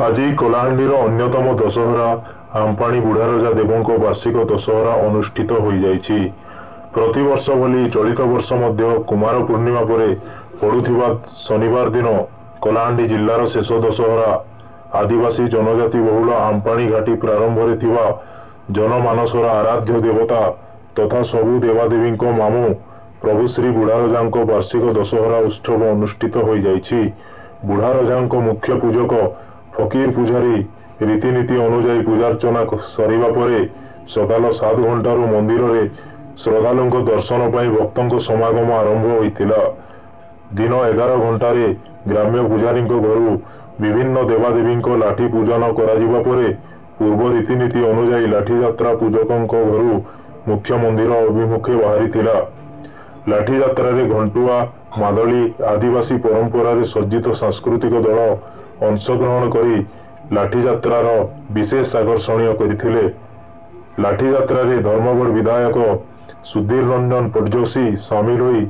ଆଜି କଳାହାଣ୍ଡିର ଅନ୍ୟତମ ଦଶହରା ଆମପାଣି ବୁଢ଼ାରଜା ଦେବଙ୍କ ବାର୍ଷିକ ଦଶହରା ଅନୁଷ୍ଠିତ ହୋଇଯାଇଛି। ପ୍ରତିବର୍ଷ ଭଳି ଚଳିତ ବର୍ଷ ମଧ୍ୟ କୁମାର ପୂର୍ଣ୍ଣିମା ପରେ ପଡୁଥିବା ଶନିବାର ଦିନ କଳାହାଣ୍ଡି ଜିଲ୍ଲାର ଶେଷ ଦଶହରା ଆଦିବାସୀ ଜନଜାତି ବହୁଳ ଆମପାଣି ଘାଟି ପ୍ରାରମ୍ଭରେ ଥିବା ଜନମାନସର ଆରାଧ୍ୟ ଦେବତା ତଥା ସବୁ ଦେବାଦେବୀଙ୍କ ମାମୁଁ ପ୍ରଭୁ ଶ୍ରୀ ବୁଢ଼ାରଜାଙ୍କ ବାର୍ଷିକ ଦଶହରା ଉତ୍ସବ ଅନୁଷ୍ଠିତ ହୋଇଯାଇଛି। ବୁଢ଼ାରଜାଙ୍କ ମୁଖ୍ୟ ପୂଜକ ଫକୀର ପୂଜାରୀ ରୀତିନୀତି ଅନୁଯାୟୀ ପୂଜାର୍ଚ୍ଚନା ସରିବା ପରେ ସକାଳ 7 ଘଣ୍ଟାରୁ ମନ୍ଦିରରେ ଶ୍ରଦ୍ଧାଳୁଙ୍କ ଦର୍ଶନ ପାଇଁ ଭକ୍ତଙ୍କ ସମାଗମ ଆରମ୍ଭ ହୋଇଥିଲା। ଦିନ 11 ଘଣ୍ଟାରେ ଗ୍ରାମ୍ୟ ପୂଜାରୀଙ୍କ ଘରୁ ବିଭିନ୍ନ ଦେବାଦେବୀଙ୍କ ଲାଠି ପୂଜନ କରାଯିବା ପରେ ପୂର୍ବ ରୀତିନୀତି ଅନୁଯାୟୀ ଲାଠି ଯାତ୍ରା ପୂଜକଙ୍କ ଘରୁ ମୁଖ୍ୟ ମନ୍ଦିର ଅଭିମୁଖେ ବାହାରିଥିଲା। ଲାଠି ଯାତ୍ରାରେ ଘଣ୍ଟୁଆ, ମାଦଳି, ଆଦିବାସୀ ପରମ୍ପରାରେ ସଜ୍ଜିତ ସାଂସ୍କୃତିକ ଦଳ ଅଂଶଗ୍ରହଣ କରି ଲାଠି ଯାତ୍ରାର ବିଶେଷ ଆକର୍ଷଣୀୟ କରିଥିଲେ। ଲାଠି ଯାତ୍ରାରେ ଧର୍ମଗଡ଼ ବିଧାୟକ ସୁଧୀର ରଞ୍ଜନ ପଟ୍ଟଯୋଶୀ ସାମିଲ ହୋଇ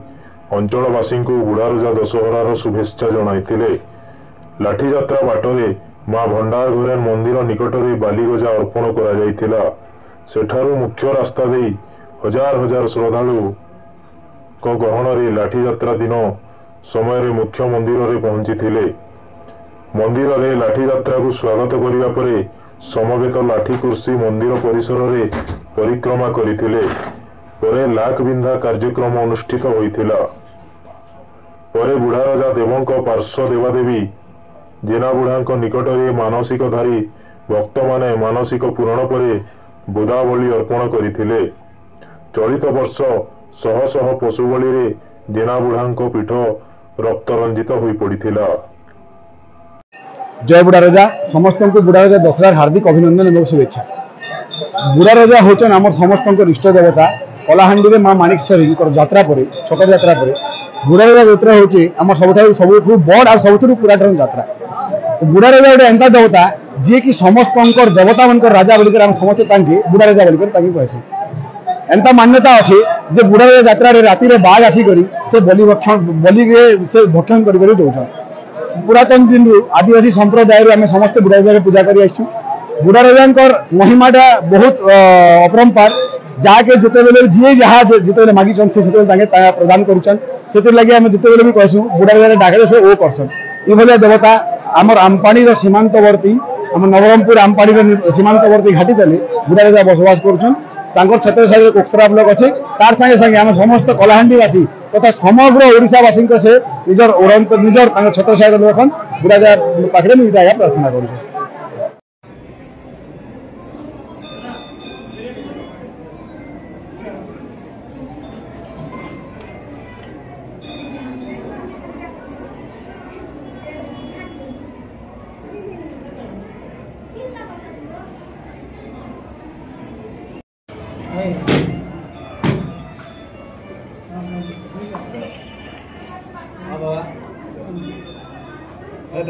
ଅଞ୍ଚଳବାସୀଙ୍କୁ ବୁଢ଼ାରଜା ଦଶହରାର ଶୁଭେଚ୍ଛା ଜଣାଇଥିଲେ। ଲାଠି ଯାତ୍ରା ବାଟରେ ମା ଭଣ୍ଡାର ଘରେନ ମନ୍ଦିର ନିକଟରେ ବାଲିଗଜା ଅର୍ପଣ କରାଯାଇଥିଲା। ସେଠାରୁ ମୁଖ୍ୟ ରାସ୍ତା ଦେଇ ହଜାର ହଜାର ଶ୍ରଦ୍ଧାଳୁଙ୍କ ଗହଣରେ ଲାଠି ଯାତ୍ରା ଦିନ ସମୟରେ ମୁଖ୍ୟ ମନ୍ଦିରରେ ପହଞ୍ଚିଥିଲେ। ମନ୍ଦିରରେ ଲାଠି ଯାତ୍ରାକୁ ସ୍ୱାଗତ କରିବା ପରେ ସମବେତ ଲାଠି କୁର୍ସି ମନ୍ଦିର ପରିସରରେ ପରିକ୍ରମା କରିଥିଲେ। ପରେ ଲାଖ ବିନ୍ଧା କାର୍ଯ୍ୟକ୍ରମ ଅନୁଷ୍ଠିତ ହୋଇଥିଲା। ପରେ ବୁଢ଼ାରଜା ଦେବଙ୍କ ପାର୍ଶ୍ୱ ଦେବାଦେବୀ ଜେନାବୁଢ଼ାଙ୍କ ନିକଟରେ ମାନସିକଧାରୀ ଭକ୍ତମାନେ ମାନସିକ ପୂରଣ ପରେ ବୁଦାବଳି ଅର୍ପଣ କରିଥିଲେ। ଚଳିତ ବର୍ଷ ଶହ ଶହ ପଶୁ ବଳିରେ ଜେନାବୁଢ଼ାଙ୍କ ପୀଠ ରକ୍ତରଞ୍ଜିତ ହୋଇପଡ଼ିଥିଲା। जय बुढ़ारजा समस्त को बुढ़ारजा दशहरा हार्दिक अभिनंदन और शुभेच्छा। बुढ़ारजा होचन आम समस्त इष्ट देवता। कलाहांडी में माँ माणिकेश्वरी यात्रा पर छतर यात्रा पर बुढ़ारजा यात्रा हूँ आम सब बड़ और सब पुरातन यात्रा। बुढ़ारजा गोटे एंता देवता जी कि समस्त देवता मान राजा बोलिक समस्त बुढ़ारजा बोलिक कहसी। एंता मान्यता अच्छे जे बुढ़ारजा यात्रा राति बाघ आसिक से बलि भक्षण कर दौन। पुरातन दिन आदिवासी संप्रदाय आम समस्त बुढ़ारजा पूजा कर बुढ़ारजा महिमाटा बहुत अपरंपार जहाँके जिते जी जहाँ जिते मागिन से प्रदान कर लगे आम जिते भी कहूँ बुढ़ारजा डाके से ओ करसन। ये देवता आमर आमपाणी सीमांतवर्ती आम नवरंगपुर आमपाणी सीमांतवर्ती घाटी तले बुढ़ारजा बसवास कर छत्र साइड कोकसरा ब्लॉक अच्छे तार संगे संगे आम समस्त कलाहांडीवासी तथा समग्र ओडिशावासी से निजर छत्र साइड रखन बुढ़ारजा पाखे मुझे प्रार्थना कर।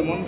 मन